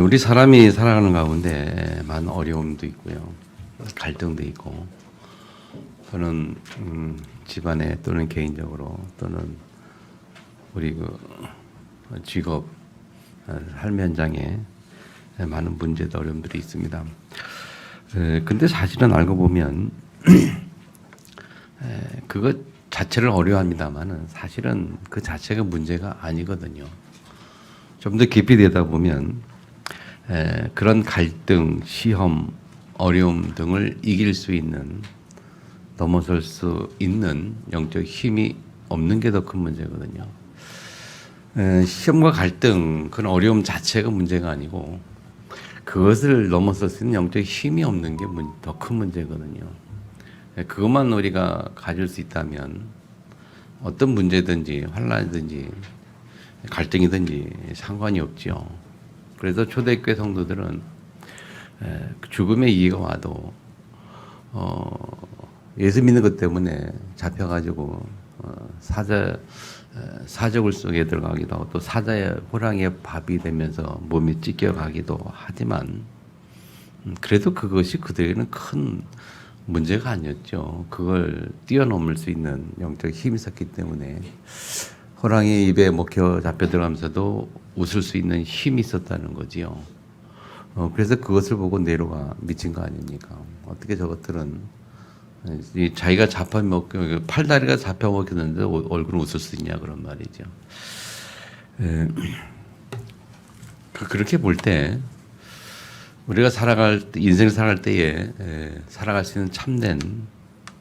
우리 사람이 살아가는 가운데 많은 어려움도 있고요, 갈등도 있고, 또는 집안에 또는 개인적으로 또는 우리 그 직업, 삶 현장에 많은 문제도 어려움들이 있습니다. 근데 사실은 알고 보면 그것 자체를 어려워합니다만은 사실은 그 자체가 문제가 아니거든요. 좀 더 깊이 들여다보면 그런 갈등, 시험, 어려움 등을 이길 수 있는, 넘어설 수 있는 영적 힘이 없는 게 더 큰 문제거든요. 시험과 갈등, 그런 어려움 자체가 문제가 아니고 그것을 넘어설 수 있는 영적 힘이 없는 게 더 큰 문제거든요. 그것만 우리가 가질 수 있다면 어떤 문제든지 환난이든지 갈등이든지 상관이 없지요. 그래서 초대교회 성도들은 죽음의 이해가 와도 예수 믿는 것 때문에 잡혀가지고 사적을 속에 들어가기도 하고 또 사자의 호랑이의 밥이 되면서 몸이 찢겨가기도 하지만 그래도 그것이 그들에게는 큰 문제가 아니었죠. 그걸 뛰어넘을 수 있는 영적 힘이 있었기 때문에 호랑이 입에 먹혀 잡혀 들어가면서도 웃을 수 있는 힘이 있었다는 거지요. 그래서 그것을 보고 네로가 미친 거 아닙니까? 어떻게 저것들은 자기가 잡혀먹혀, 팔다리가 잡혀먹혔는데 얼굴은 웃을 수 있냐 그런 말이죠. 그렇게 볼 때 우리가 인생을 살아갈 때에 살아갈 수 있는 참된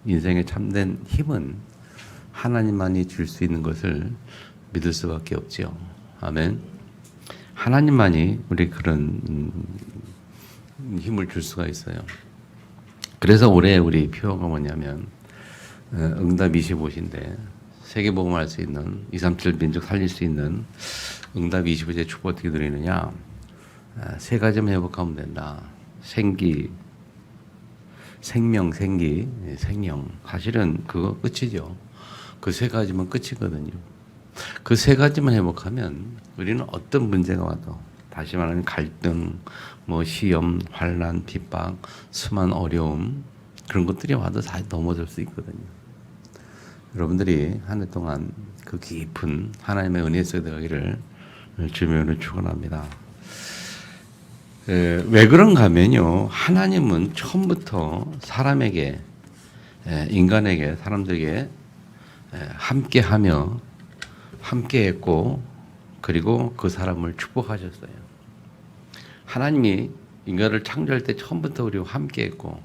인생의 참된 힘은 하나님만이 줄 수 있는 것을 믿을 수밖에 없지요. 아멘. 하나님만이 우리 그런 힘을 줄 수가 있어요. 그래서 올해 우리 표어가 뭐냐면 응답 25시인데 세계복음을 할 수 있는 237 민족 살릴 수 있는 응답 25시의 축복 어떻게 드리느냐, 세 가지만 회복하면 된다. 생명. 사실은 그거 끝이죠. 그 세 가지만 끝이거든요. 그 세 가지만 회복하면 우리는 어떤 문제가 와도, 다시 말하면 갈등, 시험, 환난, 핍박, 수많은 어려움, 그런 것들이 와도 다 넘어질 수 있거든요. 여러분들이 한 해 동안 그 깊은 하나님의 은혜 속에 들어가기를 주님으로 축원합니다. 왜 그런가 하면요, 하나님은 처음부터 사람에게, 인간에게, 사람들에게 함께하며 함께했고, 그리고 그 사람을 축복하셨어요. 하나님이 인간을 창조할 때 처음부터 우리와 함께했고,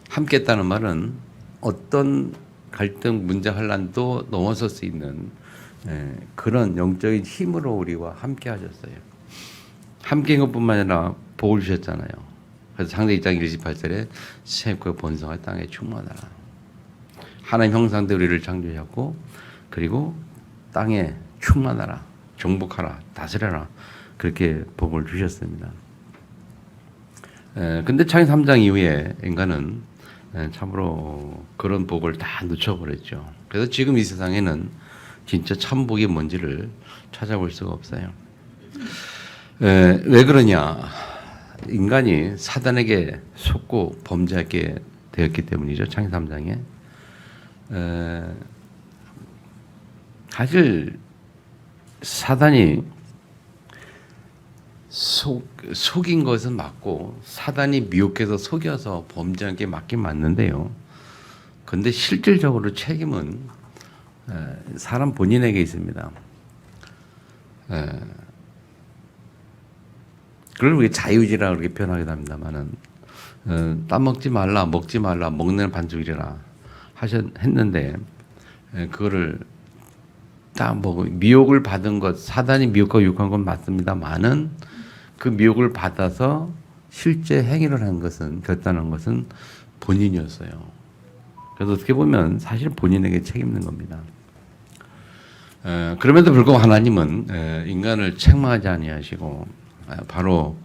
함께했다는 말은 어떤 갈등, 문제, 환난도 넘어설 수 있는 그런 영적인 힘으로 우리와 함께하셨어요. 함께한 것뿐만 아니라 복을 주셨잖아요. 그래서 창세기 2장 28절에 샘과 번성할 땅에 충만하라. 하나님 형상대 우리를 창조하셨고, 그리고 땅에 충만하라, 정복하라, 다스려라, 그렇게 복을 주셨습니다. 근데 창세기 3장 이후에 인간은 참으로 그런 복을 다 놓쳐버렸죠. 그래서 지금 이 세상에는 진짜 참복이 뭔지를 찾아볼 수가 없어요. 왜 그러냐? 인간이 사단에게 속고 범죄하게 되었기 때문이죠. 창세기 3장에. 사실 사단이 속인 것은 맞고, 사단이 미혹해서 속여서 범죄한 게 맞긴 맞는데요. 그런데 실질적으로 책임은 사람 본인에게 있습니다. 그걸 우리 자유의지라고 그렇게 표현하기도 합니다만은, 따먹지 말라, 먹지 말라, 먹는 반죽이라 했는데, 그거를 딱 미혹을 받은 것, 사단이 미혹하고 유혹한 건 맞습니다만은, 그 미혹을 받아서 실제 행위를 한 것은, 결단한 것은 본인이었어요. 그래서 어떻게 보면 사실 본인에게 책임있는 겁니다. 그럼에도 불구하고 하나님은 인간을 책망하지 아니하시고, 바로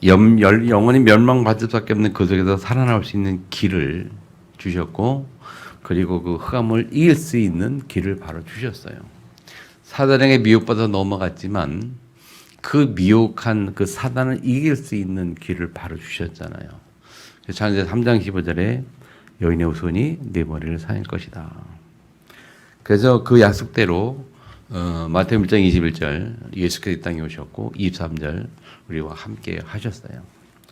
영원히 멸망받을 수밖에 없는 그 속에서 살아남을 수 있는 길을 주셨고, 그리고 그 흑암을 이길 수 있는 길을 바로 주셨어요. 사단에게 미혹받아 넘어갔지만 그 미혹한 그 사단을 이길 수 있는 길을 바로 주셨잖아요. 그래서 창세기 3장 15절에 여인의 후손이 네 머리를 상할 것이다. 그래서 그 약속대로 마태복음 1장 21절 예수께서 이 땅에 오셨고 23절 우리와 함께 하셨어요.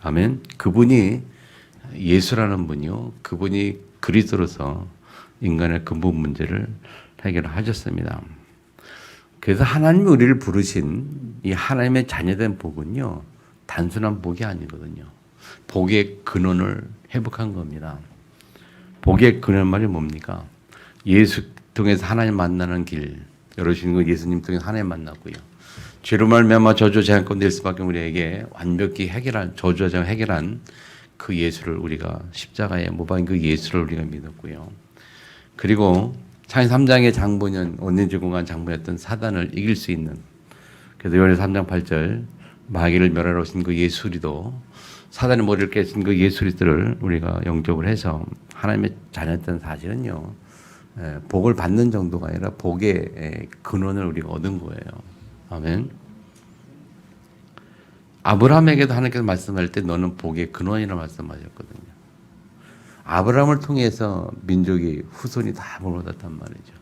아멘. 그분이 예수라는 분이요. 그분이 그리스도로서 인간의 근본 문제를 해결하셨습니다. 그래서 하나님이 우리를 부르신 이 하나님의 자녀된 복은요. 단순한 복이 아니거든요. 복의 근원을 회복한 겁니다. 복의 근원 말이 뭡니까? 예수 통해서 하나님 만나는 길 열어주신 거 예수님 통해서 하나님 만났고요. 죄로 말미암아 저주 재앙 가운데 일 수밖에 우리에게 완벽히 해결한 저주와 재앙 해결한 그 예수를 우리가 십자가에 못 박은 그 예수를 우리가 믿었고요. 그리고 창세기 3장의 장본연 원인제공한 장본이었던 사단을 이길 수 있는 그래서 요한일서 3장 8절 마귀를 멸하러 오신 그 예수리도 사단의 머리를 깨신 그 예수리들을 우리가 영접을 해서 하나님의 자녀였던 사실은요. 복을 받는 정도가 아니라 복의 근원을 우리가 얻은 거예요. 아멘. 아브라함에게도 하나님께서 말씀할 때 너는 복의 근원이라고 말씀하셨거든요. 아브라함을 통해서 민족이 후손이 다 복을 받았단 말이죠.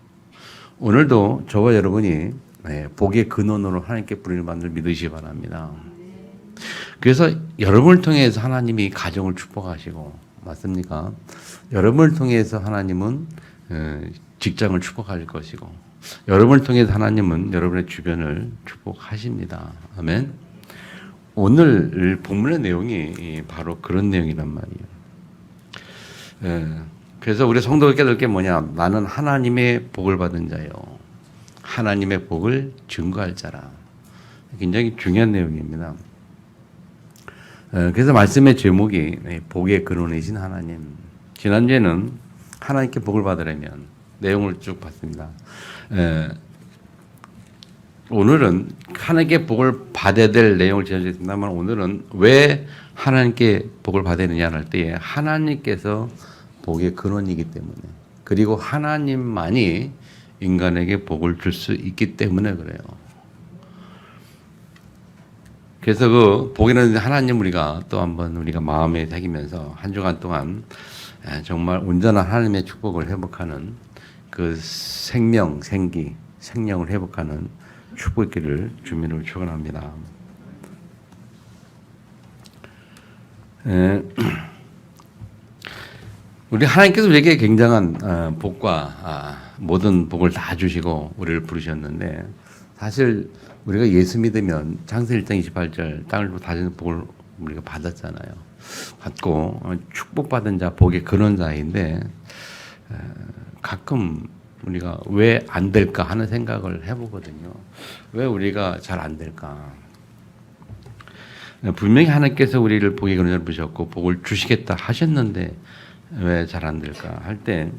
오늘도 저와 여러분이 복의 근원으로 하나님께 부르는 바를 믿으시기 바랍니다. 그래서 여러분을 통해서 하나님이 가정을 축복하시고 맞습니까? 여러분을 통해서 하나님은 직장을 축복할 것이고 여러분을 통해서 하나님은 여러분의 주변을 축복하십니다. 아멘. 오늘 본문의 내용이 바로 그런 내용이란 말이에요. 그래서 우리 성도가 깨달을 게 뭐냐? 나는 하나님의 복을 받은 자요. 하나님의 복을 증거할 자라. 굉장히 중요한 내용입니다. 그래서 말씀의 제목이 복의 근원이신 하나님. 지난주에는 하나님께 복을 받으려면 내용을 쭉 봤습니다. 오늘은 하나님께 복을 받아야 될 내용을 전해드렸습니다만 오늘은 왜 하나님께 복을 받아야 되느냐 할 때에 하나님께서 복의 근원이기 때문에 그리고 하나님만이 인간에게 복을 줄 수 있기 때문에 그래요. 그래서 그 복이라는 하나님 우리가 또 한번 우리가 마음에 새기면서 한 주간 동안 정말 온전한 하나님의 축복을 회복하는 그 생명, 생기, 생명을 회복하는 축복기를 주민으로 축원합니다. 우리 하나님께서 우리에게 굉장한 복과 모든 복을 다 주시고 우리를 부르셨는데 사실 우리가 예수 믿으면 창세기 1장 28절 땅을 다지는 복을 우리가 받았잖아요. 받고 축복받은 자 복의 근원자인데 가끔 우리가 왜 안 될까 하는 생각을 해보거든요. 왜 우리가 잘 안 될까? 분명히 하나님께서 우리를 복의 근원자로 부르셨고 복을 주시겠다 하셨는데 왜 잘 안 될까 할 때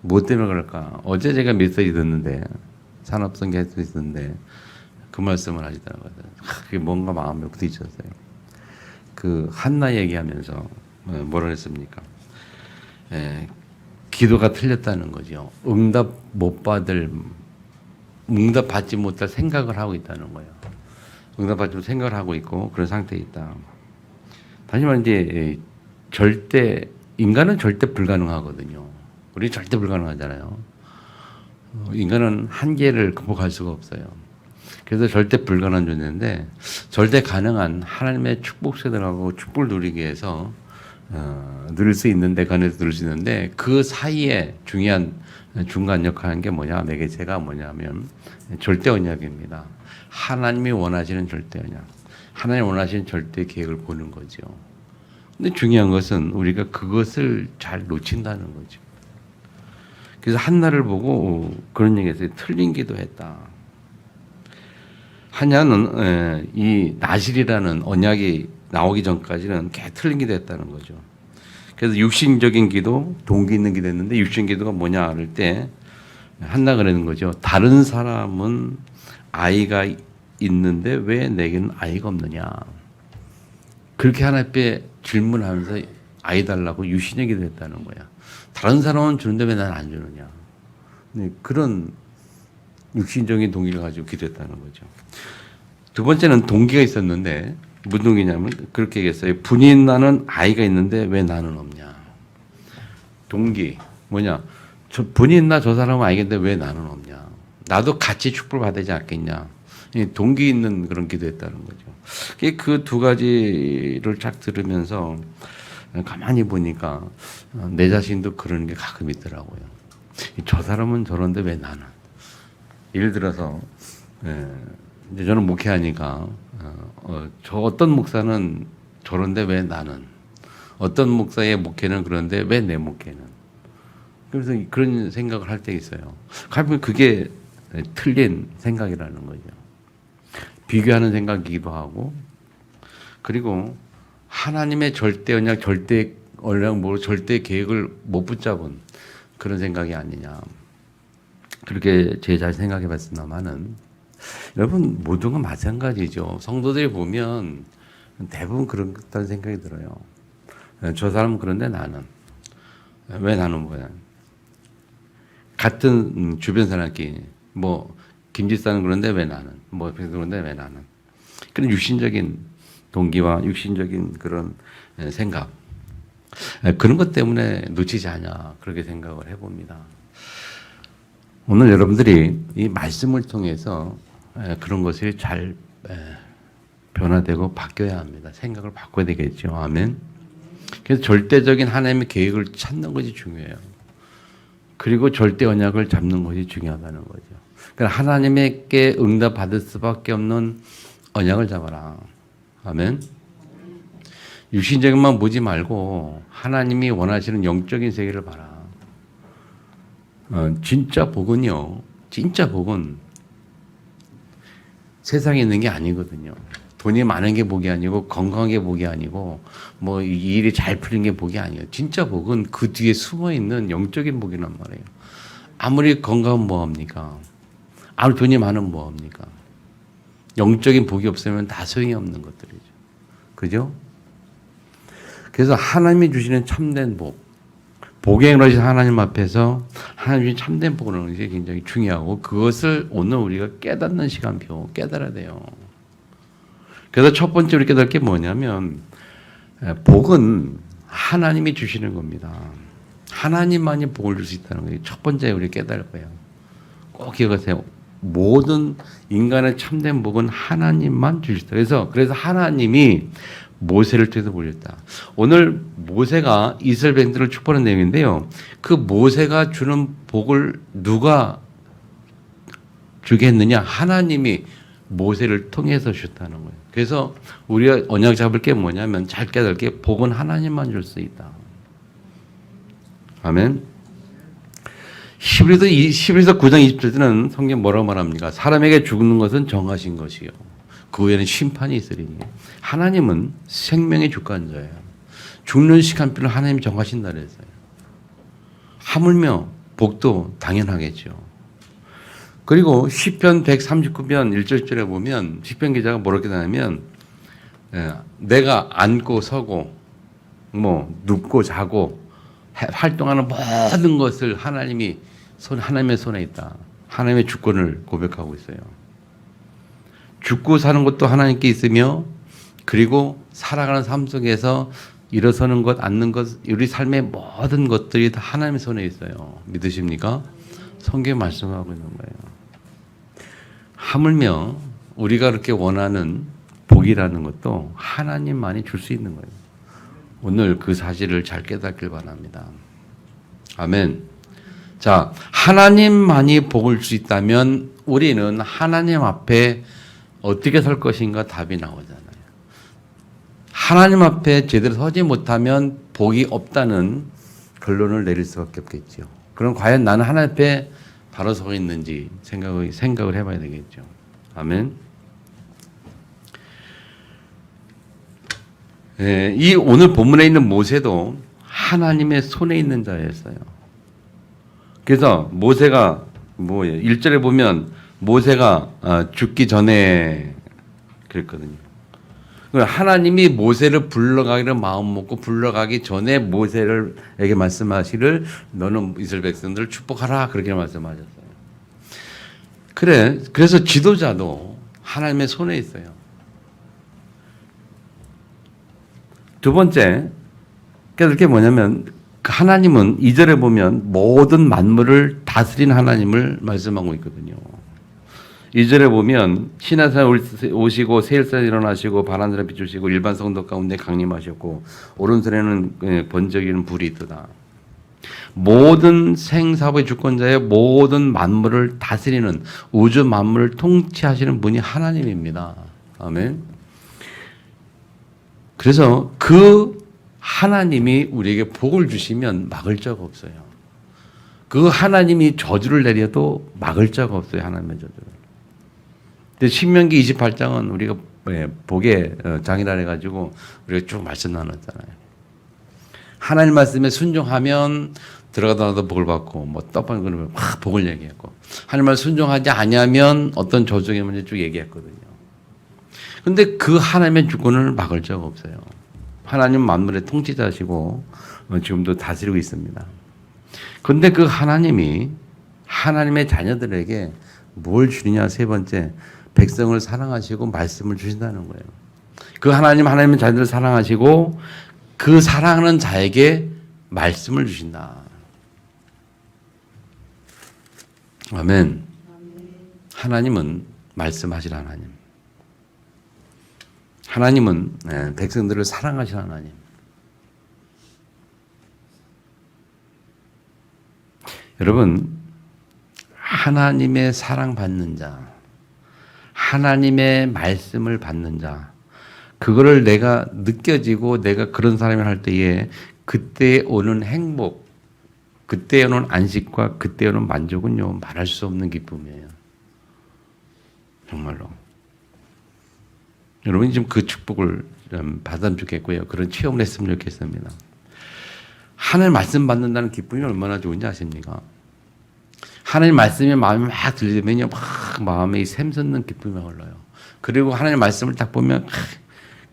뭐 때문에 그럴까? 어제 제가 메시지 듣는데 산업성계 할수 있었는데 그 말씀을 하시더라고요. 그게 뭔가 마음에 부딪혔어요. 그 한나 얘기하면서 뭐라 했습니까? 기도가 틀렸다는 거죠. 응답 받지 못할 생각을 하고 있다는 거예요. 응답 받지 못할 생각을 하고 있고 그런 상태에 있다. 다시 말해 이제 인간은 절대 불가능하거든요. 우리 절대 불가능하잖아요. 인간은 한계를 극복할 수가 없어요. 그래서 절대 불가능한 존재인데 절대 가능한 하나님의 축복 세대라고 축복을 누리기 위해서 누릴 수 있는데 관해서 누릴 수 있는데 그 사이에 중요한 중간 역할하는 게 뭐냐 매개체가 뭐냐면 절대 언약입니다. 하나님이 원하시는 절대 언약. 하나님 원하시는 절대 계획을 보는 거죠. 근데 중요한 것은 우리가 그것을 잘 놓친다는 거죠. 그래서 한나를 보고 그런 얘기했어요. 틀린 기도했다. 한야는 이 나실이라는 언약이 나오기 전까지는 계속 틀린 기도했다는 거죠. 그래서 육신적인 기도, 동기 있는 기도했는데 육신 기도가 뭐냐 할 때 한나가 그러는 거죠. 다른 사람은 아이가 있는데 왜 내게는 아이가 없느냐. 그렇게 하나님께 질문하면서 아이 달라고 육신의 기도했다는 거야. 다른 사람은 주는데 왜 난 안 주느냐. 그런 육신적인 동기를 가지고 기도했다는 거죠. 두 번째는 동기가 있었는데 무슨 동기냐면 그렇게 얘기했어요. 분이 나는 아이가 있는데 왜 나는 없냐. 동기 뭐냐. 분이 있나 저 사람은 아이가 있는데 왜 나는 없냐. 나도 같이 축복을 받아야 되지 않겠냐. 동기 있는 그런 기도했다는 거죠. 그 두 가지를 쫙 들으면서 가만히 보니까 내 자신도 그런 게 가끔 있더라고요. 저 사람은 저런데 왜 나는. 예를 들어서 이제 저는 목회하니까 저 어떤 목사는 저런데 왜 나는. 어떤 목사의 목회는 그런데 왜 내 목회는. 그래서 그런 생각을 할 때 있어요. 가끔 그게 틀린 생각이라는 거죠. 비교하는 생각이기도 하고, 그리고 하나님의 절대 언약, 절대 언약, 절대 계획을 못 붙잡은 그런 생각이 아니냐. 그렇게 제 잘 생각해 봤습니다만은, 여러분, 모든 건 마찬가지죠. 성도들이 보면 대부분 그렇다는 생각이 들어요. 저 사람은 그런데 나는. 왜 나는 뭐야? 같은 주변 사람끼리, 김지사는 그런데 왜 나는? 그런데 왜 나는? 그런 육신적인 동기와 육신적인 그런 생각. 그런 것 때문에 놓치지 않냐. 그렇게 생각을 해봅니다. 오늘 여러분들이 이 말씀을 통해서 그런 것이 잘 변화되고 바뀌어야 합니다. 생각을 바꿔야 되겠죠. 아멘. 그래서 절대적인 하나님의 계획을 찾는 것이 중요해요. 그리고 절대 언약을 잡는 것이 중요하다는 거죠. 그러니까 하나님께 응답 받을 수밖에 없는 언약을 잡아라. 아멘. 육신적인만 보지 말고 하나님이 원하시는 영적인 세계를 봐라. 진짜 복은요. 진짜 복은 세상에 있는 게 아니거든요. 돈이 많은 게 복이 아니고 건강한 게 복이 아니고 이 일이 잘 풀린 게 복이 아니에요. 진짜 복은 그 뒤에 숨어 있는 영적인 복이란 말이에요. 아무리 건강은 뭐합니까? 아무리 돈이 많으면 뭐합니까? 영적인 복이 없으면 다 소용이 없는 것들이죠. 그죠? 그래서 하나님이 주시는 참된 복, 복에 이르신 하나님 앞에서 하나님이 주신 참된 복을 얻는 것이 굉장히 중요하고 그것을 오늘 우리가 깨닫는 시간표 깨달아야 돼요. 그래서 첫 번째 우리 깨달을 게 뭐냐면 복은 하나님이 주시는 겁니다. 하나님만이 복을 줄 수 있다는 거예요. 첫 번째 우리 깨달을 거예요. 꼭 기억하세요. 모든 인간의 참된 복은 하나님만 주시다. 그래서 하나님이 모세를 통해서 보였다. 오늘 모세가 이스라엘 백성들을 축복하는 내용인데요. 그 모세가 주는 복을 누가 주게 했느냐? 하나님이 모세를 통해서 주셨다는 거예요. 그래서 우리가 언약 잡을 게 뭐냐면 잘 깨달을 게 복은 하나님만 줄 수 있다. 아멘. 히브리서 9장 20절에는 성경 뭐라고 말합니까? 사람에게 죽는 것은 정하신 것이요. 그 후에는 심판이 있으리니. 하나님은 생명의 주권자예요. 죽는 시간표를 하나님이 정하신다 그랬어요. 하물며 복도 당연하겠죠. 그리고 시편 139편 1절에 보면 시편 기자가 뭐라고 하냐면 내가 앉고 서고 눕고 자고 활동하는 모든 것을 하나님의 손에 있다. 하나님의 주권을 고백하고 있어요. 죽고 사는 것도 하나님께 있으며 그리고 살아가는 삶 속에서 일어서는 것, 앉는 것, 우리 삶의 모든 것들이 다 하나님의 손에 있어요. 믿으십니까? 성경에 말씀하고 있는 거예요. 하물며 우리가 그렇게 원하는 복이라는 것도 하나님만이 줄 수 있는 거예요. 오늘 그 사실을 잘 깨닫길 바랍니다. 아멘. 자, 하나님만이 복을 줄 수 있다면 우리는 하나님 앞에 어떻게 설 것인가 답이 나오잖아요. 하나님 앞에 제대로 서지 못하면 복이 없다는 결론을 내릴 수밖에 없겠죠. 그럼 과연 나는 하나님 앞에 바로 서 있는지 생각을 해봐야 되겠죠. 아멘. 이 오늘 본문에 있는 모세도 하나님의 손에 있는 자였어요. 그래서 모세가 1절에 보면 모세가 죽기 전에 그랬거든요. 하나님이 모세를 불러가기를 마음 먹고 불러가기 전에 모세에게 말씀하시를 너는 이스라엘 백성들을 축복하라 그렇게 말씀하셨어요. 그래서 지도자도 하나님의 손에 있어요. 두 번째, 그게 뭐냐면 하나님은 2절에 보면 모든 만물을 다스린 하나님을 말씀하고 있거든요. 2절에 보면 신하사 오시고 세일산에 일어나시고 바람들에 비추시고 일반 성도 가운데 강림하셨고 오른손에는 번쩍이는 불이 있도다. 모든 생사의 주권자의 모든 만물을 다스리는 우주 만물을 통치하시는 분이 하나님입니다. 아멘. 그래서 그 하나님이 우리에게 복을 주시면 막을 자가 없어요. 그 하나님이 저주를 내려도 막을 자가 없어요. 하나님의 저주를. 근데 신명기 28장은 우리가 복의 장이라 해가지고 우리가 쭉 말씀 나눴잖아요. 하나님 말씀에 순종하면 들어가다 나도 복을 받고 뭐 떡방 그러면 막 복을 얘기했고 하나님 말 순종하지 아니하면 어떤 저주의 문제 쭉 얘기했거든요. 근데 그 하나님의 주권을 막을 자가 없어요. 하나님 만물의 통치자시고 지금도 다스리고 있습니다. 그런데 그 하나님이 하나님의 자녀들에게 뭘 주느냐 세 번째 백성을 사랑하시고 말씀을 주신다는 거예요. 그 하나님의 자녀들을 사랑하시고 그 사랑하는 자에게 말씀을 주신다. 아멘. 하나님은 말씀하실 하나님. 하나님은 백성들을 사랑하실 하나님. 여러분, 하나님의 사랑받는 자, 하나님의 말씀을 받는 자, 그거를 내가 느껴지고 내가 그런 사람이 할 때에 그때 오는 행복, 그때 오는 안식과 그때 오는 만족은요, 말할 수 없는 기쁨이에요. 정말로. 여러분이 좀 그 축복을 좀 받으면 좋겠고요. 그런 체험을 했으면 좋겠습니다. 하나님 말씀 받는다는 기쁨이 얼마나 좋은지 아십니까? 하나님 말씀이 마음에 막 들리면요, 막 마음에 샘솟는 기쁨이 흘러요. 그리고 하나님 말씀을 딱 보면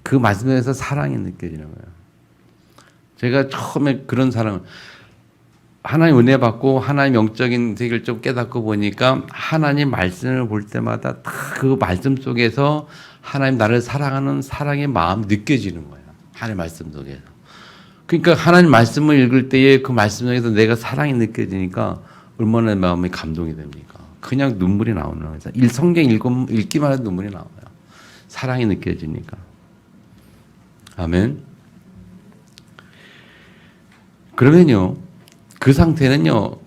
그 말씀에서 사랑이 느껴지는 거예요. 제가 처음에 그런 사랑을 하나님 은혜 받고 하나님 영적인 세계를 좀 깨닫고 보니까 하나님 말씀을 볼 때마다 다 그 말씀 속에서 하나님 나를 사랑하는 사랑의 마음이 느껴지는 거예요. 하나님 말씀 속에서. 그러니까 하나님 말씀을 읽을 때에 그 말씀 속에서 내가 사랑이 느껴지니까 얼마나 마음이 감동이 됩니까? 그냥 눈물이 나오는 거죠. 성경 읽기만 해도 눈물이 나와요. 사랑이 느껴지니까. 아멘. 그러면요, 그 상태는요,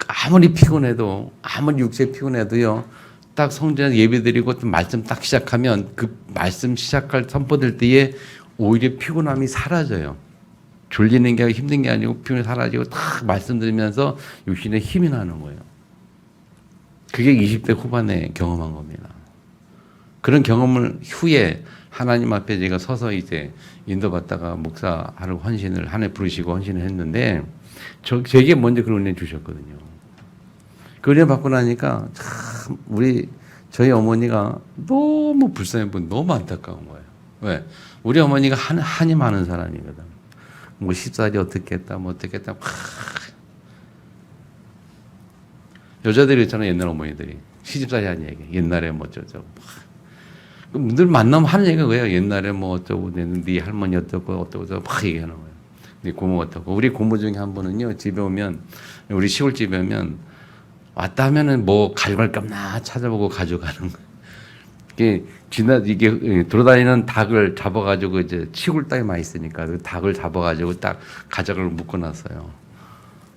아무리 피곤해도, 아무리 육체 피곤해도요, 딱 성전에서 예배드리고 또 말씀 딱 시작하면 그 말씀 시작할 선포될 때에 오히려 피곤함이 사라져요. 졸리는 게 힘든 게 아니고 피곤이 사라지고 딱 말씀 들으면서 육신에 힘이 나는 거예요. 그게 20대 후반에 경험한 겁니다. 그런 경험을 후에 하나님 앞에 제가 서서 이제 인도받다가 목사하라고 헌신을 한 해 부르시고 헌신을 했는데 제게 먼저 그런 은혜 주셨거든요. 그 은혜 받고 나니까 참 저희 어머니가 너무 불쌍해 보이고 너무 안타까운 거예요. 왜? 우리 어머니가 한이 많은 사람이거든. 뭐 십살이 어떻게 했다, 뭐 어떻게 했다. 여자들이 있잖아요, 옛날 어머니들이. 시집살이 하는 얘기. 옛날에 뭐 어쩌고. 늘 만나면 하는 얘기가 뭐예요? 옛날에 뭐 어쩌고, 네 할머니 어쩌고, 막 얘기하는 거예요. 네 고모 어쩌고. 우리 고모 중에 한 분은요, 집에 오면, 우리 시골집에 오면, 왔다 하면은 뭐 가져갈 값나 찾아보고 가져가는 거예요. 이게 돌아다니는 닭을 잡아가지고 이제 시골 땅에 많이 있으니까 그 닭을 잡아가지고 딱 가져가고 묶어놨어요.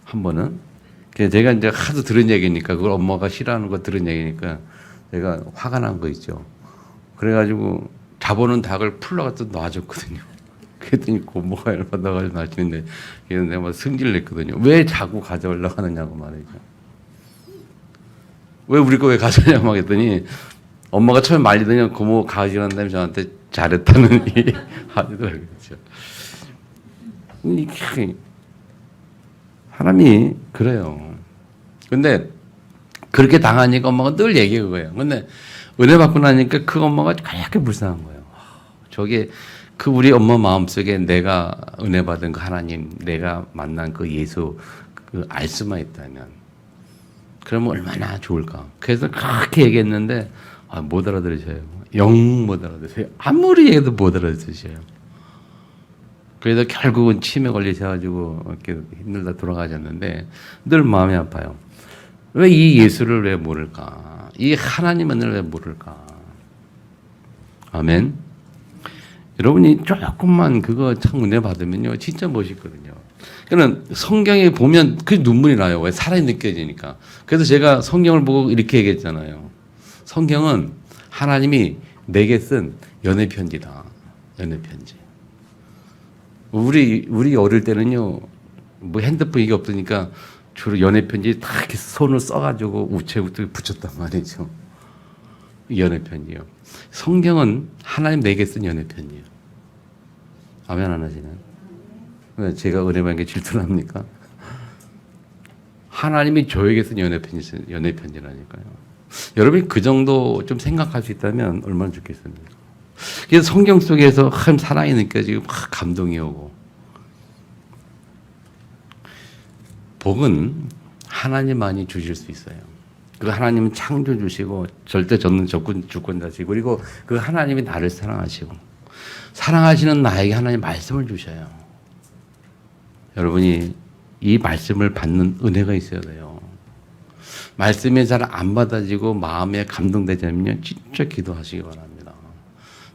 한 번은. 제가 이제 하도 들은 얘기니까 그걸 엄마가 싫어하는 거 들은 얘기니까 제가 화가 난 거 있죠. 그래가지고 잡아놓은 닭을 풀러가서 놔줬거든요. 그랬더니 고모가 열받아가지고 나시는데 내가 막 승질 냈거든요. 왜 자꾸 가져오려고 하느냐고 말이죠. 왜 우리 거 왜 가져오냐고 했더니 엄마가 처음에 말리더니 고모 가져간 다음에 저한테 잘했다는 얘기 하더라고요. 사람이 그래요. 근데 그렇게 당하니까 엄마가 늘 얘기해 그거예요. 근데 은혜 받고 나니까 그 엄마가 그렇게 불쌍한 거예요. 저게 그 우리 엄마 마음속에 내가 은혜 받은 그 하나님, 내가 만난 그 예수 그 알 수만 있다면 그러면 얼마나 좋을까. 그래서 그렇게 얘기했는데 못 알아들으셔요. 영 못 알아들으세요. 아무리 얘기해도 못 알아들으셔요. 그래서 결국은 치매 걸리셔가지고 이렇게 힘들다 돌아가셨는데 늘 마음이 아파요. 왜 이 예수를 왜 모를까? 이 하나님을 왜 모를까? 아멘. 여러분이 조금만 그거 참 은혜 받으면요, 진짜 멋있거든요. 그러니까 성경에 보면 그 눈물이 나요. 왜 살아 느껴지니까. 그래서 제가 성경을 보고 이렇게 얘기했잖아요. 성경은 하나님이 내게 쓴 연애 편지다. 연애 편지. 우리 어릴 때는요, 뭐 핸드폰 이게 없으니까 주로 연애 편지 다 이렇게 손을 써가지고 우체국에 붙였단 말이죠. 연애 편지요. 성경은 하나님 내게 쓴 연애 편지요. 아멘 안 하시나요? 제가 은혜 받는 게 질투를 합니까? 하나님이 저에게 쓴 연애 편지라니까요. 여러분이 그 정도 좀 생각할 수 있다면 얼마나 좋겠습니까? 그래서 성경 속에서 참 사랑이 느껴지고 막 감동이 오고. 복은 하나님만이 주실 수 있어요. 그 하나님은 창조주시고 절대 젖는 주권자시고, 그리고 그 하나님이 나를 사랑하시고, 사랑하시는 나에게 하나님 말씀을 주셔요. 여러분이 이 말씀을 받는 은혜가 있어야 돼요. 말씀이 잘 안 받아지고 마음에 감동되자면요, 진짜 기도하시기 바랍니다.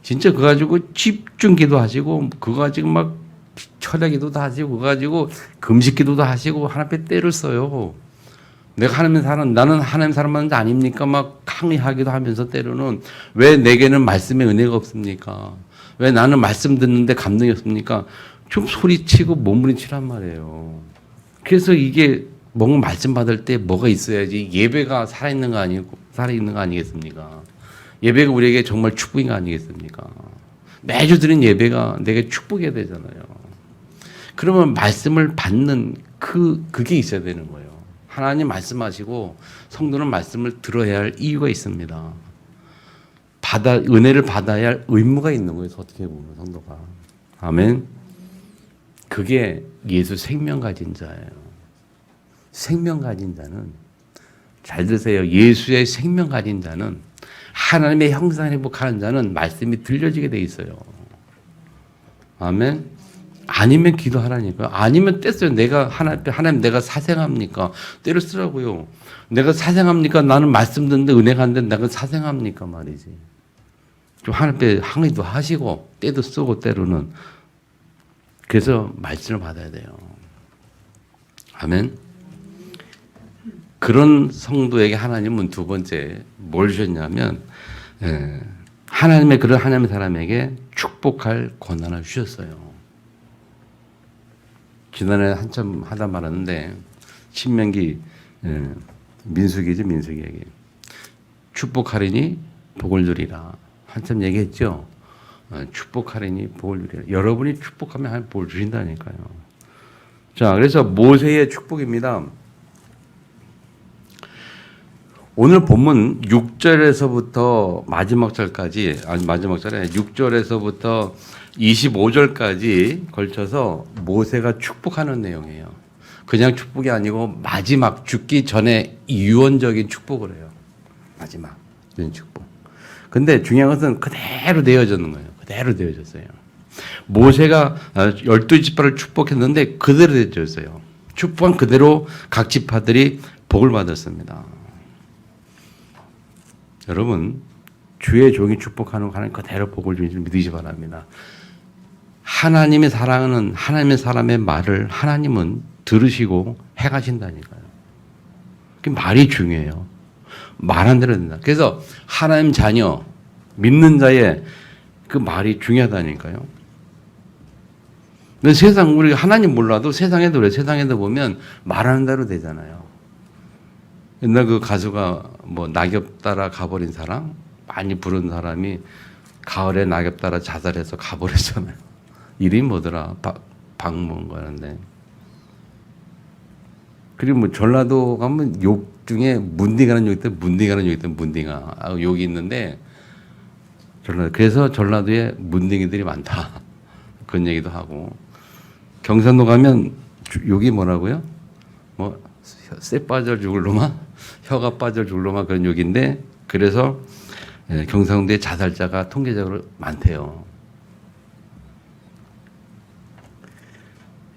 진짜 그거 가지고 집중 기도하시고, 그거 가지고 막 철야 기도도 하시고, 그거 가지고 금식 기도도 하시고, 하나님 앞에 때를 써요. 내가 하나님 사람, 나는 하나님 사람 아닙니까? 막 항의하기도 하면서 때로는 왜 내게는 말씀의 은혜가 없습니까? 왜 나는 말씀 듣는데 감동이 없습니까? 좀 소리치고 몸부림치란 말이에요. 그래서 이게 뭔가 말씀 받을 때 뭐가 있어야지 예배가 살아있는 거 아니고, 살아있는 거 아니겠습니까? 예배가 우리에게 정말 축복인 거 아니겠습니까? 매주 드린 예배가 내게 축복이 되잖아요. 그러면 말씀을 받는 그게 있어야 되는 거예요. 하나님 말씀하시고 성도는 말씀을 들어야 할 이유가 있습니다. 은혜를 받아야 할 의무가 있는 거예요. 어떻게 보면 성도가. 아멘. 그게 예수 생명 가진 자예요. 생명 가진 자는, 잘 들으세요. 예수의 생명 가진 자는, 하나님의 형상을 회복하는 자는 말씀이 들려지게 돼 있어요. 아멘. 아니면 기도하라니까. 아니면 떼써요. 내가 하나님 내가 사생합니까? 때를 쓰라고요. 내가 사생합니까? 나는 말씀 듣는데 은혜가 안 되는데 내가 사생합니까? 말이지. 좀 하나님 앞에 항의도 하시고 때도 쓰고 때로는. 그래서 말씀을 받아야 돼요. 아멘. 그런 성도에게 하나님은 두 번째 뭘 주셨냐면, 그런 하나님의 사람에게 축복할 권한을 주셨어요. 지난해 한참 하다 말았는데, 신명기, 민수기죠, 민수기 얘기. 축복하리니 복을 누리라. 한참 얘기했죠. 축복하리니 복을 누리라. 여러분이 축복하면 하나님 복을 주신다니까요. 자, 그래서 모세의 축복입니다. 오늘 본문 6절에서부터 마지막 절까지, 마지막 절에 6절에서부터 25절까지 걸쳐서 모세가 축복하는 내용이에요. 그냥 축복이 아니고 마지막 죽기 전에 유언적인 축복을 해요. 마지막 축복. 근데 중요한 것은 그대로 되어졌는 거예요. 그대로 되어졌어요. 모세가 12지파를 축복했는데 그대로 되어졌어요. 축복한 그대로 각 지파들이 복을 받았습니다. 여러분, 주의 종이 축복하는 하나님 그대로 복을 주신 줄 믿으시 바랍니다. 하나님의 사랑하는 하나님의 사람의 말을 하나님은 들으시고 행하신다니까요. 그 말이 중요해요. 말한 대로 된다. 그래서 하나님 자녀, 믿는 자의 그 말이 중요하다니까요. 근데 우리가 하나님 몰라도 세상에도 그래. 세상에도 보면 말하는 대로 되잖아요. 옛날 그 가수가 뭐 낙엽 따라 가버린 사람, 많이 부른 사람이 가을에 낙엽 따라 자살해서 가버렸잖아요. 이름이 뭐더라? 박뭔가는데. 그리고 뭐 전라도 가면 욕 중에 문딩하는 욕 있대. 문딩하는 욕 있대. 문딩아 욕이 있는데 그래서 전라도에 문딩이들이 많다. 그런 얘기도 하고. 경상도 가면 욕이 뭐라고요? 뭐 쇠 빠져 죽을 놈아? 혀가 빠질 정도만 그런 욕인데 그래서 경상도의 자살자가 통계적으로 많대요.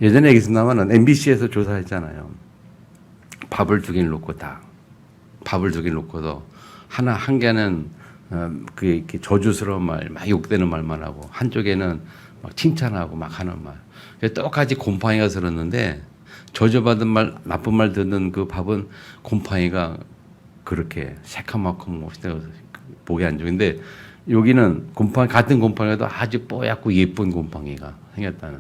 예전에 얘기했습니다만 MBC에서 조사했잖아요. 밥을 2개를 놓고 밥을 2개를 놓고서 한 개는 이렇게 저주스러운 말, 막 욕되는 말만 하고 한쪽에는 막 칭찬하고 막 하는 말. 똑같이 곰팡이가 들었는데 저주받은 말, 나쁜 말 듣는 그 밥은 곰팡이가 그렇게 새카맣고 보기 안 좋은데 여기는 같은 곰팡이도 아주 뽀얗고 예쁜 곰팡이가 생겼다는.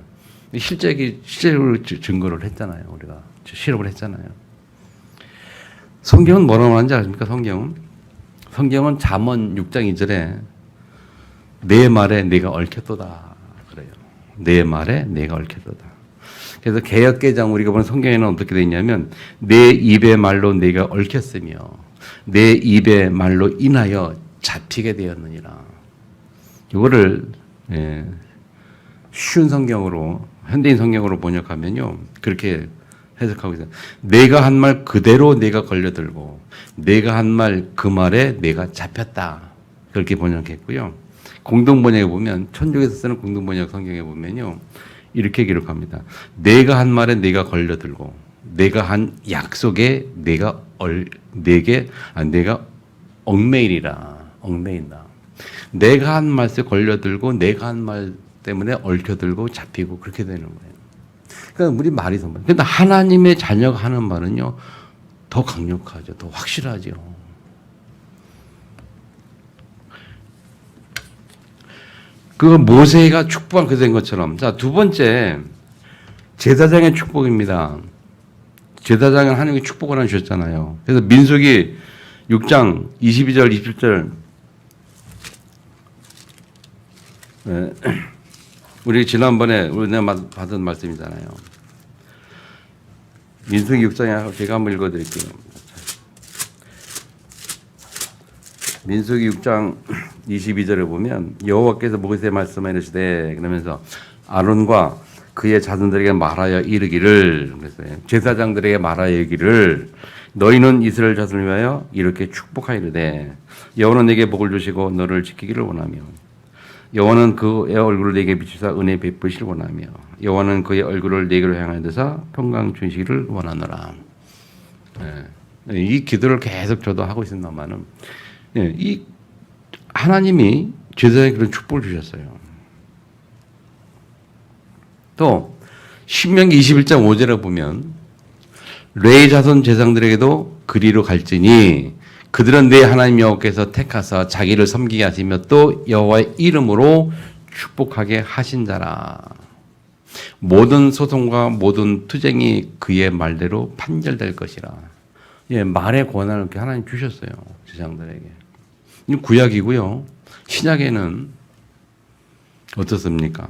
실제로 증거를 했잖아요. 우리가 실험을 했잖아요. 성경은 뭐라고 하는지 아십니까? 성경은 잠언 6장 2절에 내 말에 내가 얽혔도다 그래요. 내 말에 내가 얽혔도다. 그래서 개역개정 우리가 보는 성경에는 어떻게 되어 있냐면 내 입의 말로 내가 얽혔으며 내 입의 말로 인하여 잡히게 되었느니라. 이거를 쉬운 성경으로 현대인 성경으로 번역하면요 그렇게 해석하고 있어요. 내가 한 말 그대로 내가 걸려들고 내가 한 말 그 말에 내가 잡혔다. 그렇게 번역했고요. 공동번역에 보면 천주교에서 쓰는 공동번역 성경에 보면요. 이렇게 기록합니다. 내가 한 말에 내가 걸려들고 내가 한 약속에 내가 얽매인다. 내가 한 말에 걸려들고 내가 한 말 때문에 얽혀들고 잡히고 그렇게 되는 거예요. 그러니까 우리 말이 더 많아요. 근데 하나님의 자녀가 하는 말은요, 더 강력하죠. 더 확실하죠. 그 모세가 축복한 그 된 것처럼. 자, 2번째, 제사장의 축복입니다. 제사장은 하나님께 축복을 하나 주셨잖아요. 그래서 민수기 6장 22절, 27절. 네. 우리 지난번에 내가 받은 말씀이잖아요. 민수기 6장에 제가 한번 읽어드릴게요. 민수기 6장 22절에 보면 여호와께서 모세에 말씀하여 이르시되 그러면서 아론과 그의 자손들에게 말하여 이르기를 그래서 제사장들에게 말하여 이르기를 너희는 이스라엘 자손을 위하여 이렇게 축복하이르되 여호와는 내게 복을 주시고 너를 지키기를 원하며 여호와는 그의 얼굴을 내게 비추사 은혜 베푸시를 원하며 여호와는 그의 얼굴을 내게로 향하여 드사 평강 주시기를 원하노라. 이 기도를 계속 저도 하고 있습니다만은 이 하나님이 제사장에 그런 축복을 주셨어요. 또 신명기 21장 5절에 보면 레위 자손 제사장들에게도 그리로 갈지니 그들은 내 하나님 여호와께서 택하사 자기를 섬기게 하시며 또 여호와의 이름으로 축복하게 하신 자라. 모든 소송과 모든 투쟁이 그의 말대로 판결될 것이라. 말의 권한을 이렇게 하나님 주셨어요. 제사장들에게. 이건 구약이고요. 신약에는 어떻습니까?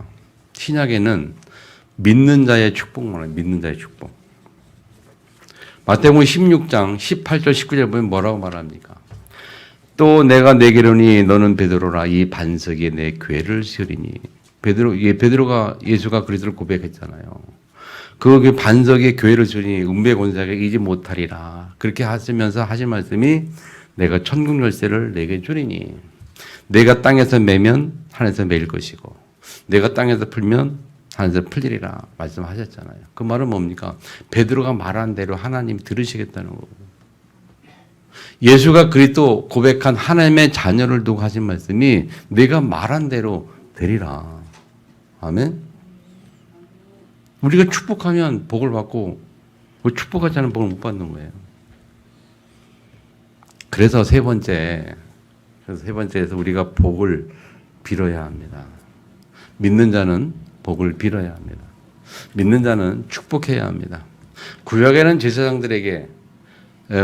신약에는 믿는 자의 축복만 해요. 믿는 자의 축복. 마태복음 16장 18절 19절 보면 뭐라고 말합니까? 또 내가 내게 이르노니 너는 베드로라 이 반석에 내 교회를 세우리니. 베드로가 예수가 그리스도를 고백했잖아요. 그 반석에 교회를 세우니 음배 권세가 이지 못하리라. 그렇게 하시면서 하신 말씀이 내가 천국 열쇠를 내게 주리니 내가 땅에서 매면 하늘에서 매일 것이고 내가 땅에서 풀면 하늘에서 풀리리라 말씀하셨잖아요. 그 말은 뭡니까? 베드로가 말한 대로 하나님 들으시겠다는 거고 예수가 그리스도 고백한 하나님의 자녀를 두고 하신 말씀이 내가 말한 대로 되리라. 아멘. 우리가 축복하면 복을 받고 축복하지 않으면 복을 못 받는 거예요. 그래서 세 번째에서 우리가 복을 빌어야 합니다. 믿는 자는 복을 빌어야 합니다. 믿는 자는 축복해야 합니다. 구약에는 제사장들에게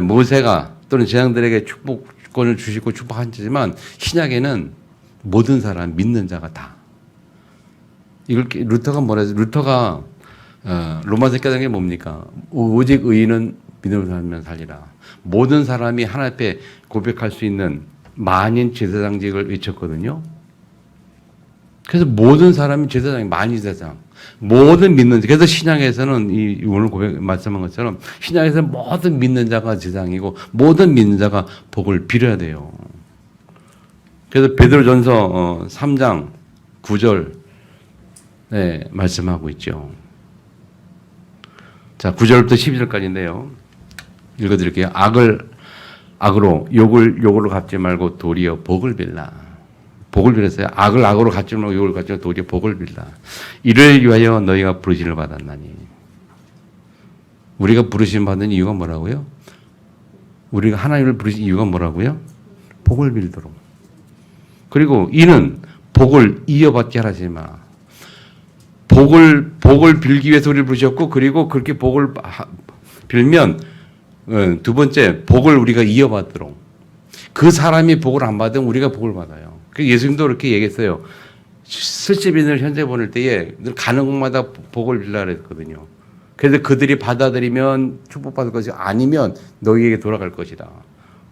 모세가 또는 제사장들에게 축복권을 주시고 축복하지만 신약에는 모든 사람 믿는 자가 다. 이걸 루터가 뭐라지? 루터가 로마서 깨달은 게 뭡니까? 오직 의인은 믿음으로 살면 살리라. 모든 사람이 하나님 앞에 고백할 수 있는 만인 제사장직을 외쳤거든요. 그래서 모든 사람이 제사장이 만유제사장. 모든 믿는 자. 그래서 신약에서는 이 오늘 말씀한 것처럼 신약에서는 모든 믿는 자가 제사장이고 모든 믿는 자가 복을 빌어야 돼요. 그래서 베드로전서 3장 9절 말씀하고 있죠. 자, 9절부터 12절까지인데요. 읽어드릴게요. 악으로 욕으로 갚지 말고 도리어 복을 빌라. 복을 빌었어요. 악을 악으로 갚지 말고 욕을 갚지 말고 도리어 복을 빌라. 이를 위하여 너희가 부르심을 받았나니. 우리가 부르심 받은 이유가 뭐라고요? 우리가 하나님을 부르신 이유가 뭐라고요? 복을 빌도록. 그리고 이는 복을 이어받게 하지 마. 복을 빌기 위해서 우리를 부르셨고, 그리고 그렇게 복을 빌면 두 번째 복을 우리가 이어받도록. 그 사람이 복을 안 받으면 우리가 복을 받아요. 예수님도 그렇게 얘기했어요. 술집인을 현재 보낼 때에 늘 가는 곳마다 복을 빌라 그랬거든요. 그래서 그들이 받아들이면 축복받을 것이 아니면 너희에게 돌아갈 것이다.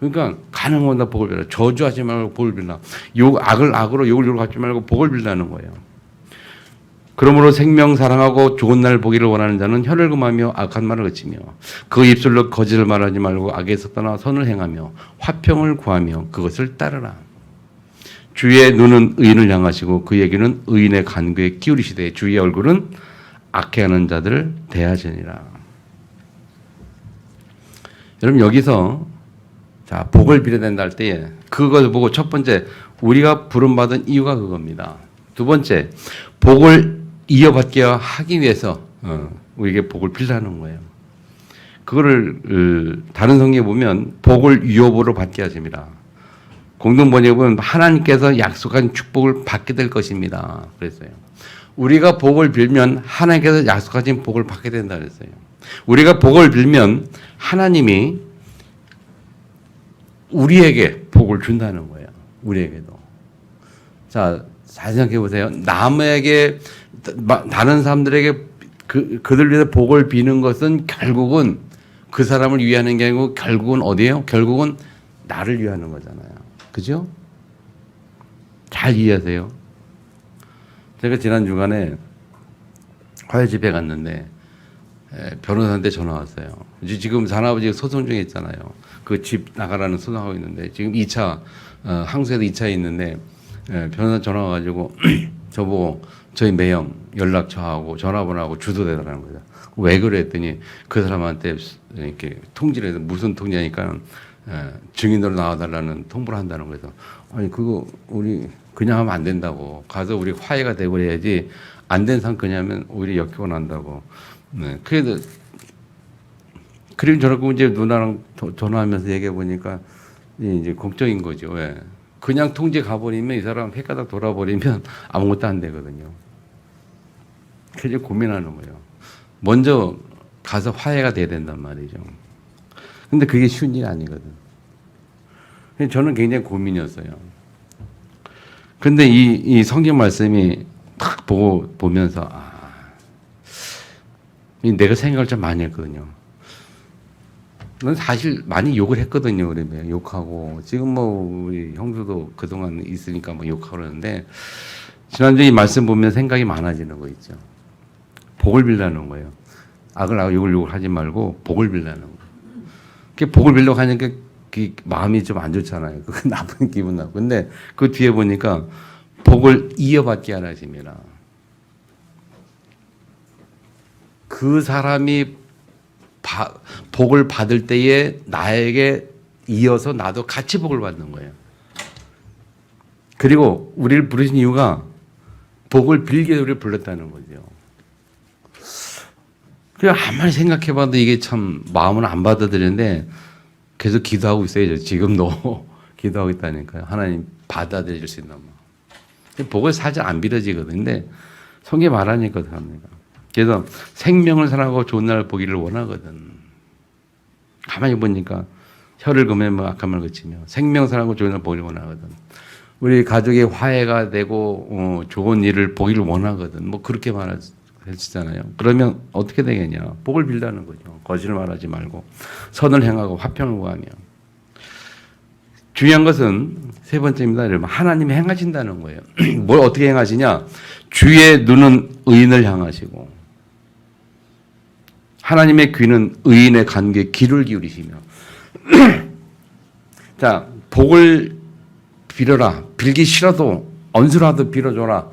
그러니까 가는 곳마다 복을 빌라. 저주하지 말고 복을 빌라. 악을 악으로 욕을 욕으로 갚지 말고 복을 빌라는 거예요. 그러므로 생명 사랑하고 좋은 날 보기를 원하는 자는 혀를 금하며 악한 말을 그치며 그 입술로 거짓을 말하지 말고 악에서 떠나 선을 행하며 화평을 구하며 그것을 따르라. 주의 눈은 의인을 향하시고 그에게는 의인의 간구에 기울이시되 주의 얼굴은 악해하는 자들을 대하시니라. 여러분 여기서 자 복을 빌어야 된다 할 때에 그걸 보고 첫 번째 우리가 부름받은 이유가 그겁니다. 두 번째 복을 이어받게 하기 위해서 우리에게 복을 빌라는 거예요. 그거를 다른 성경에 보면 복을 유업으로 받게 하십니다. 공동번역에 보면 하나님께서 약속한 축복을 받게 될 것입니다. 그랬어요. 우리가 복을 빌면 하나님께서 약속하신 복을 받게 된다 그랬어요. 우리가 복을 빌면 하나님이 우리에게 복을 준다는 거예요. 우리에게도. 자, 잘 생각해 보세요. 남에게 다른 사람들에게 그들 위해서 복을 비는 것은 결국은 그 사람을 위하는 게 아니고 결국은 어디예요? 결국은 나를 위하는 거잖아요. 그죠? 잘 이해하세요. 제가 지난 주간에 화해 집회 갔는데 변호사한테 전화 왔어요. 지금 자나아버지가 소송 중에 있잖아요. 그 집 나가라는 소송하고 있는데 지금 2차 항소에서 2차에 있는데 변호사 전화 와가지고 저보고 저희 매형 연락처하고 전화번호하고 주소 대달라는 거죠. 왜 그래 했더니 그 사람한테 이렇게 통지를 해서 무슨 통지하니까 증인으로 나와달라는 통보를 한다는 거죠. 아니 그거 우리 그냥 하면 안 된다고. 가서 우리 화해가 돼버려야지 안 된 상권이하면 오히려 역효가 난다고. 네. 그래도 그리고 저러고 이제 누나랑 전화하면서 얘기해 보니까 이제 걱정인 거죠. 왜? 그냥 통제 가버리면 이 사람 헷가닥 돌아버리면 아무것도 안 되거든요. 그래서 고민하는 거예요. 먼저 가서 화해가 돼야 된단 말이죠. 근데 그게 쉬운 일이 아니거든. 저는 굉장히 고민이었어요. 근데 이 성경 말씀이 딱 보면서, 내가 생각을 좀 많이 했거든요. 난 사실 많이 욕을 했거든요. 그러면 욕하고 지금 뭐 우리 형수도 그동안 있으니까 뭐 욕하고 그러는데 지난주에 이 말씀 보면 생각이 많아지는 거 있죠. 복을 빌라는 거예요. 악을 하고 욕을 하지 말고 복을 빌라는 거예요. 그 복을 빌려고 하니까 그 마음이 좀 안 좋잖아요. 그 나쁜 기분 나고. 근데 그 뒤에 보니까 복을 이어받게 하라 하십니다. 그 사람이 복을 받을 때에 나에게 이어서 나도 같이 복을 받는 거예요. 그리고 우리를 부르신 이유가 복을 빌게 우리를 불렀다는 거죠. 그냥 아무리 생각해봐도 이게 참 마음은 안 받아들이는데 계속 기도하고 있어요. 지금도 기도하고 있다니까요. 하나님 받아들일 수 있나 봐. 복을 사실 안 빌어지거든요. 근데 성경에 말하니까 합니다. 그래서 생명을 사랑하고 좋은 날을 보기를 원하거든. 가만히 보니까 혀를 금하며 악한 말을 그치며 생명 사랑하고 좋은 날을 보기를 원하거든. 우리 가족의 화해가 되고 좋은 일을 보기를 원하거든. 뭐 그렇게 말하잖아요. 그러면 어떻게 되겠냐. 복을 빌라는 거죠. 거짓을 말하지 말고 선을 행하고 화평을 구하며. 중요한 것은 세 번째입니다. 여러분, 하나님이 행하신다는 거예요. 뭘 어떻게 행하시냐? 주의 눈은 의인을 향하시고 하나님의 귀는 의인의 관계에 귀를 기울이시며 자, 복을 빌어라. 빌기 싫어도 언수라도 빌어줘라.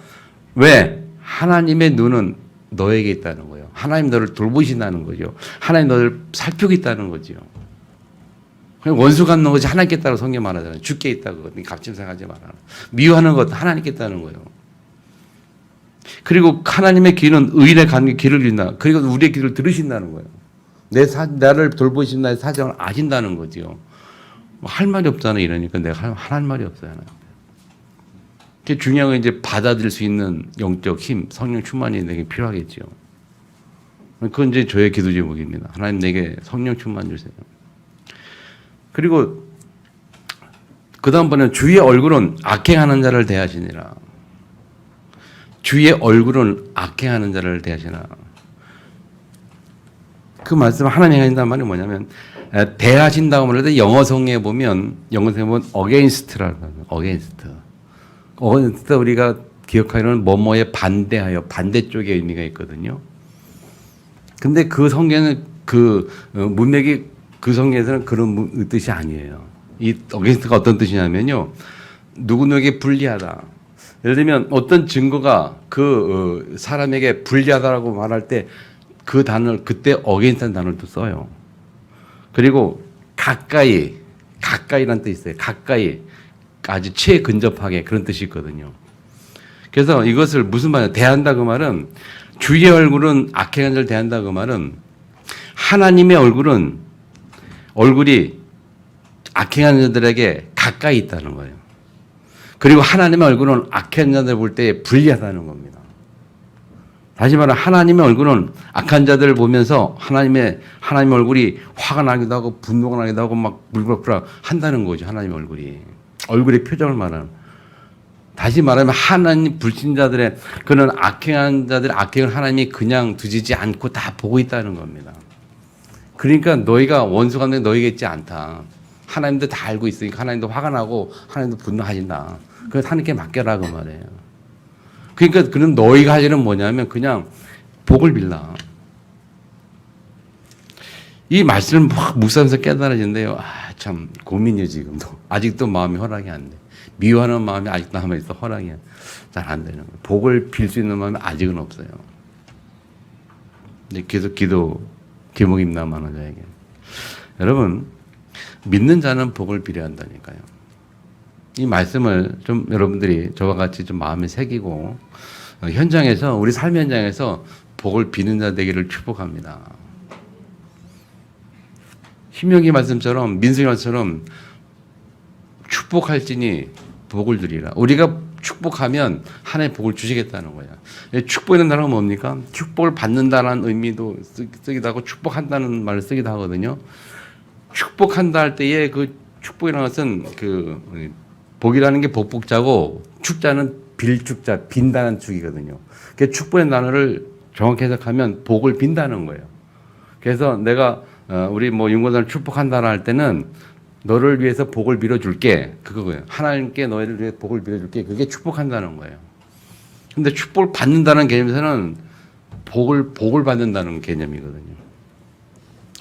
왜? 하나님의 눈은 너에게 있다는 거예요. 하나님 너를 돌보신다는 거죠. 하나님 너를 살피고 있다는 거죠. 원수 갖는 것이 하나님께 있다고 성경 말하잖아요. 주께 있다고. 갑심생하지 마라. 미워하는 것도 하나님께 있다는 거예요. 그리고 하나님의 귀는 의인의 관계에 귀를 기울인다. 그리고 우리의 귀를 들으신다는 거예요. 나를 돌보신 나의 사정을 아신다는 거죠. 할 말이 없잖아요. 이러니까 내가 할 말이 없어요. 그게 중요한 건 이제 받아들일 수 있는 영적 힘, 성령 충만이 내게 필요하겠죠. 그건 이제 저의 기도 제목입니다. 하나님 내게 성령 충만 주세요. 그리고 그 다음번에 주의 얼굴은 악행하는 자를 대하시니라. 주의 얼굴은 악행하는 자를 대하시나. 그 말씀 하나님이 하신다는 말이 뭐냐면 대하신다고 말할 때 영어성에 보면 against라고 하는 against. 우리가 기억하기로는 뭐뭐에 반대하여 반대쪽의 의미가 있거든요. 근데 그 성경은 그 문맥이 그 성경에서는 그런 뜻이 아니에요. 이 against가 어떤 뜻이냐면요. 누구에게 불리하다. 예를 들면 어떤 증거가 그 사람에게 불리하다라고 말할 때 그 단어를 그때 against라는 단어를 또 써요. 그리고 가까이라는 뜻이 있어요. 가까이, 아주 최근접하게 그런 뜻이 있거든요. 그래서 이것을 무슨 말이냐. 대한다 그 말은 주의 얼굴은 악행한 자를 대한다 그 말은 하나님의 얼굴이 악행하는 자들에게 가까이 있다는 거예요. 그리고 하나님의 얼굴은 악한 자들 볼 때 불리하다는 겁니다. 다시 말해 하나님의 얼굴은 악한 자들을 보면서 하나님의 얼굴이 화가 나기도 하고 분노가 나기도 하고 막 물그럭 한다는 거죠. 하나님의 얼굴의 표정을 말하는. 다시 말하면 하나님 불신자들의 그런 악행한 자들의 악행을 하나님이 그냥 두지 않고 다 보고 있다는 겁니다. 그러니까 너희가 원수가 너희에게 있지 않다. 하나님도 다 알고 있으니까 하나님도 화가 나고 하나님도 분노하신다. 그래서 하나님께 맡겨라 그 말이에요. 그러니까 그런 너희가 할 일은 뭐냐면 그냥 복을 빌라. 이 말씀을 막 묵상하면서 깨달아지는데요. 참 고민이에요 지금도. 아직도 마음이 허락이 안 돼. 미워하는 마음이 아직도 남아있어. 허락이 잘 안 되는 거예요. 복을 빌 수 있는 마음이 아직은 없어요. 근데 계속 기도 제목입니다. 많은 자에게. 여러분 믿는 자는 복을 빌어야 한다니까요. 이 말씀을 좀 여러분들이 저와 같이 좀 마음에 새기고 현장에서 우리 삶 현장에서 복을 비는 자 되기를 축복합니다. 신명기 말씀처럼 민수기 말씀처럼 축복할지니 복을 주리라. 우리가 축복하면 하나님의 복을 주시겠다는 거야. 축복이라는 단어가 뭡니까? 축복을 받는다는 의미도 쓰기도 하고 축복한다는 말을 쓰기도 하거든요. 축복한다 할 때에 그 축복이라는 것은 그 복이라는 게 복복자고 축자는 빌축자, 빈다는 축이거든요. 그 축복의 단어를 정확히 해석하면 복을 빈다는 거예요. 그래서 내가 우리 뭐 윤건사를 축복한다 할 때는 너를 위해서 복을 빌어줄게. 그거예요. 하나님께 너희를 위해 복을 빌어줄게. 그게 축복한다는 거예요. 근데 축복을 받는다는 개념에서는 복을 받는다는 개념이거든요.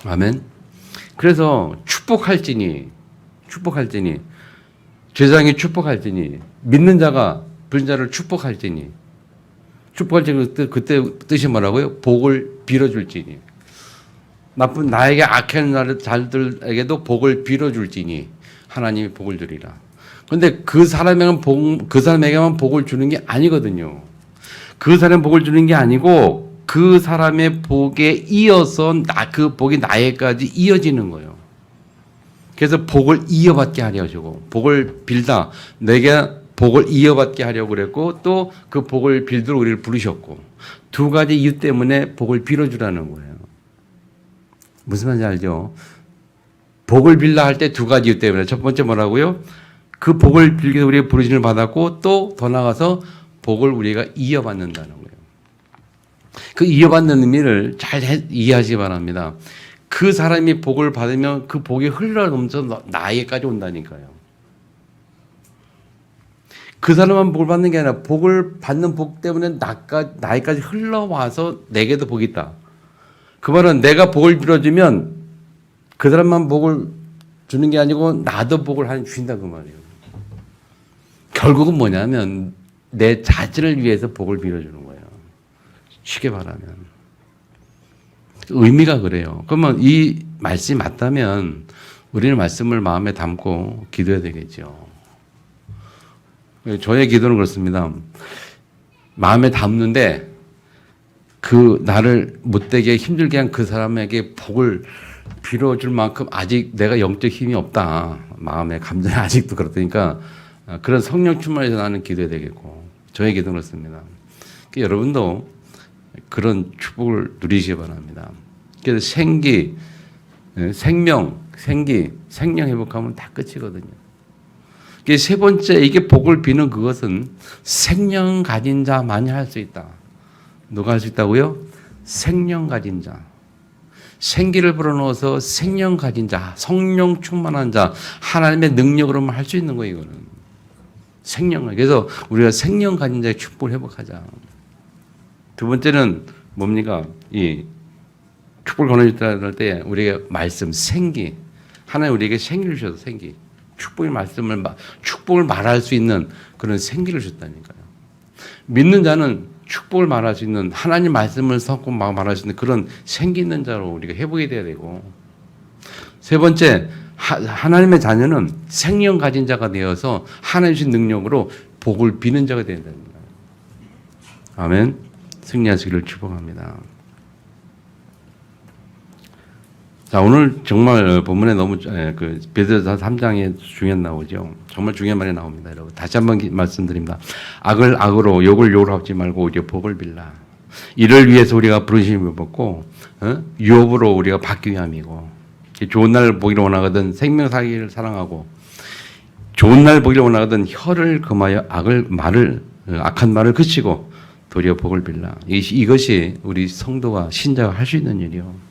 아멘. 그래서 축복할지니 제사장이 축복할지니 믿는 자가 불자를 축복할지니 그때 뜻이 뭐라고요? 복을 빌어줄지니 나에게 악한 자들에게도 복을 빌어줄지니 하나님이 복을 주리라. 그런데 그 사람에게만 복을 주는 게 아니거든요. 그 사람에 복을 주는 게 아니고 그 사람의 복에 이어서 그 복이 나에게까지 이어지는 거예요. 그래서 복을 이어받게 하려 하시고 복을 빌다 내게 복을 이어받게 하려고 그랬고 또 그 복을 빌도록 우리를 부르셨고 두 가지 이유 때문에 복을 빌어주라는 거예요. 무슨 말인지 알죠? 복을 빌라 할 때 두 가지 이유 때문에 첫 번째 뭐라고요? 그 복을 빌기 위해서 우리가 부르심을 받았고 또 더 나아가서 복을 우리가 이어받는다는 거예요. 그 이어받는 의미를 잘 이해하시기 바랍니다. 그 사람이 복을 받으면 그 복이 흘러 넘쳐 나에게까지 온다니까요. 그 사람만 복을 받는 게 아니라 복을 받는 복 때문에 나에까지 흘러와서 내게도 복이 있다. 그 말은 내가 복을 빌어주면 그 사람만 복을 주는 게 아니고 나도 복을 주신다 그 말이에요. 결국은 뭐냐면 내 자신을 위해서 복을 빌어주는 거예요. 쉽게 말하면. 의미가 그래요. 그러면 이 말씀이 맞다면 우리는 말씀을 마음에 담고 기도해야 되겠죠. 저의 기도는 그렇습니다. 마음에 담는데 그 나를 못되게 힘들게 한 그 사람에게 복을 빌어줄 만큼 아직 내가 영적 힘이 없다. 마음의 감정이 아직도 그렇다니까 그런 성령 충만해서 나는 기도해야 되겠고 저의 기도는 그렇습니다. 그러니까 여러분도 그런 축복을 누리시기 바랍니다. 그래서 생명 회복하면 다 끝이거든요. 세 번째 이게 복을 비는 그것은 생명 가진 자만이 할 수 있다. 누가 할 수 있다고요? 생명 가진 자. 생기를 불어넣어서 생명 가진 자, 성령 충만한 자, 하나님의 능력으로만 할 수 있는 거예요, 이거는. 생명을. 그래서 우리가 생명 가진 자의 축복을 회복하자. 두 번째는 뭡니까? 이 축복을 권해줄 때 우리가 말씀, 생기. 하나님 우리에게 생기를 주셔서 생기. 축복을 말할 수 있는 그런 생기를 줬다니까요. 믿는 자는 축복을 말할 수 있는 하나님 말씀을 섞고 말할 수 있는 그런 생기 있는 자로 우리가 회복이 돼야 되고 세 번째 하나님의 자녀는 생명 가진 자가 되어서 하나님 주신 능력으로 복을 비는 자가 되야 됩니다. 아멘. 승리하시기를 축복합니다. 자, 오늘 정말 본문에 너무 그 베드로서 3장에 중요한 나오죠. 정말 중요한 말이 나옵니다, 여러분. 다시 한번 말씀드립니다. 악을 악으로 욕을 욕으로 하지 말고 오히려 복을 빌라. 이를 위해서 우리가 부르심을 받고 유업으로 우리가 받기 위함이고 좋은 날 보기를 원하거든 생명 살기를 사랑하고 좋은 날 보기를 원하거든 혀를 금하여 악한 말을 그치고 도리어 복을 빌라. 이것이 우리 성도가 신자가 할 수 있는 일이요.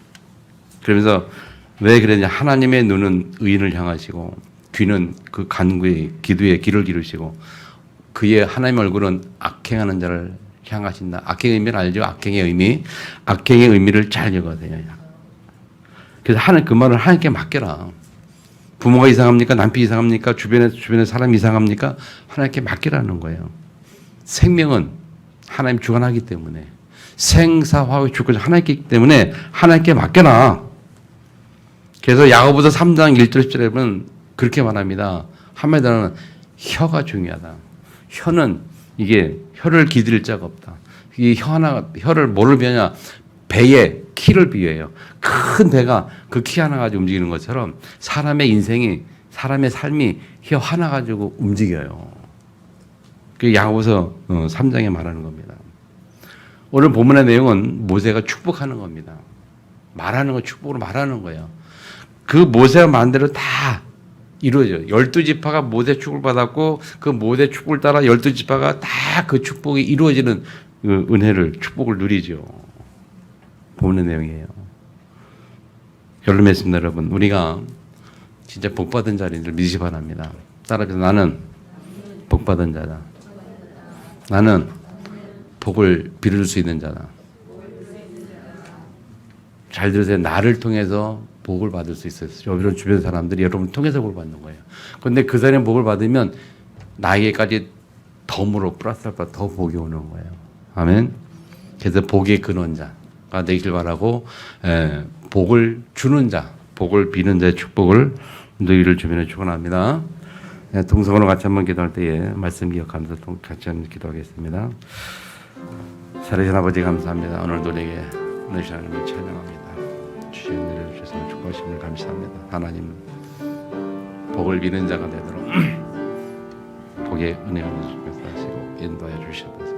그러면서 왜 그러냐? 하나님의 눈은 의인을 향하시고 귀는 그 간구의 기도에 귀를 기르시고 그의 하나님의 얼굴은 악행하는 자를 향하신다. 악행의 의미를 알죠? 악행의 의미를 잘 읽어야. 그래서 그 말을 하나님께 맡겨라. 부모가 이상합니까? 남편이 이상합니까? 주변에 사람이 이상합니까? 하나님께 맡기라는 거예요. 생명은 하나님 주관하기 때문에 생사화의 주권이 하나님께 있기 때문에 하나님께 맡겨라. 그래서 야고보서 3장 1절 10절에 보면 그렇게 말합니다. 한마디로는 혀가 중요하다. 혀는 이게 혀를 기드릴 자가 없다. 이 혀를 뭐를 비하냐? 배의 키를 비유해요. 큰 배가 그 키 하나 가지고 움직이는 것처럼 사람의 인생이 사람의 삶이 혀 하나 가지고 움직여요. 그 야고보서 3장에 말하는 겁니다. 오늘 본문의 내용은 모세가 축복하는 겁니다. 말하는 거 축복으로 말하는 거예요. 그 모세가 말한 대로 다 이루어져요. 12지파가 모세 축복을 받았고 그 모세 축복을 따라 12지파가 다 그 축복이 이루어지는 그 은혜를 축복을 누리죠. 본문의 내용이에요. 결론 맺습니다, 여러분. 우리가 진짜 복받은 자인 줄 믿으시 바랍니다. 따라서 나는 복받은 자다. 나는 복을 빌어줄 수 있는 자다. 잘 들으세요. 나를 통해서 복을 받을 수 있어요. 여러분 주변 사람들이 여러분을 통해서 복을 받는 거예요. 그런데 그 사람이 복을 받으면 나에게까지 덤으로 플러스 알파 더 복이 오는 거예요. 아멘. 그래서 복의 근원자가 되길 바라고 복을 주는 자, 복을 비는 자의 축복을 너희를 주변에 축원합니다. 동성으로 같이 한번 기도할 때에 말씀 기억하면서 같이 한번 기도하겠습니다. 살아계신 아버지 감사합니다. 오늘도 내게 오늘 하나님을 찬양합니다. 주신 내려주셔서 축복하심을 감사합니다. 하나님 복을 비는 자가 되도록 복의 은혜를 주셔서 하시고 인도하여 주셔서